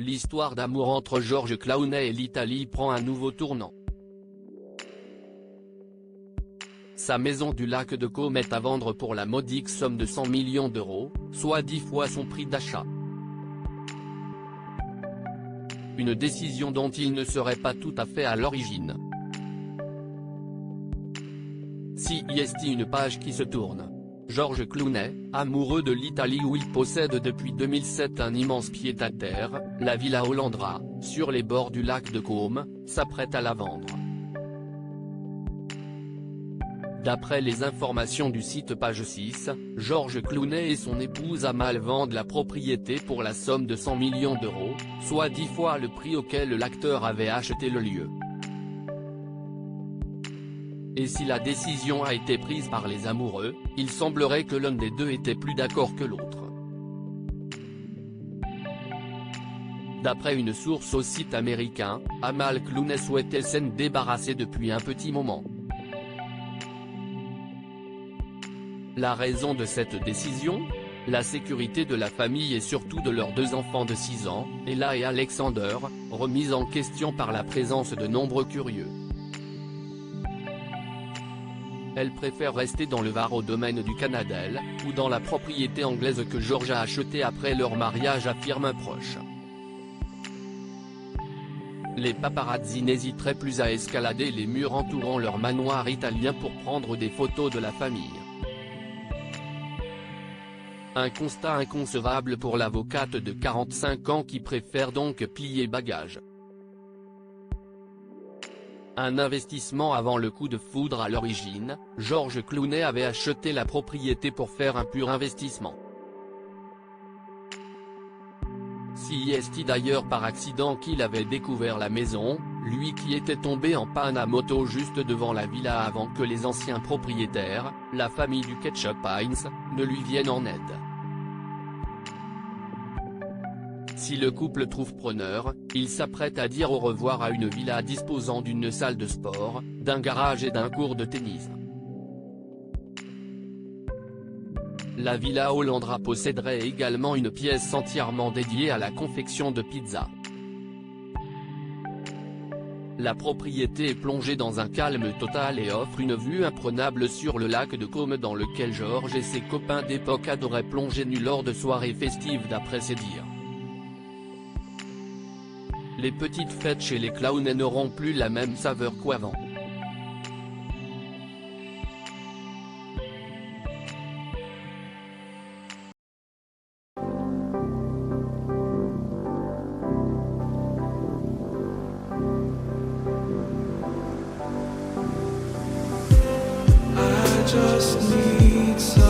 l'histoire d'amour entre Georges Clooney et l'Italie prend un nouveau tournant. Sa maison du lac de Côme est à vendre pour la modique somme de 100 millions d'euros, soit 10 fois son prix d'achat. Une décision dont il ne serait pas tout à fait à l'origine. Si est une page qui se tourne. Georges Clooney, amoureux de l'Italie où il possède depuis 2007 un immense pied-à-terre, la Villa Hollandra, sur les bords du lac de Côme, s'apprête à la vendre. D'après les informations du site Page 6, Georges Clooney et son épouse Amal vendent la propriété pour la somme de 100 millions d'euros, soit 10 fois le prix auquel l'acteur avait acheté le lieu. Et si la décision a été prise par les amoureux, il semblerait que l'un des deux était plus d'accord que l'autre. D'après une source au site américain, Amal Clooney souhaitait s'en débarrasser depuis un petit moment. La raison de cette décision ? La sécurité de la famille et surtout de leurs deux enfants de 6 ans, Ella et Alexander, remise en question par la présence de nombreux curieux. Elle préfère rester dans le Var au domaine du Canadel, ou dans la propriété anglaise que Georges a achetée après leur mariage, affirme un proche. Les paparazzi n'hésiteraient plus à escalader les murs entourant leur manoir italien pour prendre des photos de la famille. Un constat inconcevable pour l'avocate de 45 ans qui préfère donc plier bagages. Un investissement avant le coup de foudre à l'origine, Georges Clooney avait acheté la propriété pour faire un pur investissement. Si est d'ailleurs par accident qu'il avait découvert la maison, lui qui était tombé en panne à moto juste devant la villa avant que les anciens propriétaires, la famille du Ketchup Heinz, ne lui viennent en aide. Si le couple trouve preneur, il s'apprête à dire au revoir à une villa disposant d'une salle de sport, d'un garage et d'un court de tennis. La Villa Hollandra posséderait également une pièce entièrement dédiée à la confection de pizzas. La propriété est plongée dans un calme total et offre une vue imprenable sur le lac de Côme dans lequel Georges et ses copains d'époque adoraient plonger nus lors de soirées festives d'après ses dires. Les petites fêtes chez les Clooney n'auront plus la même saveur qu'avant. I just need some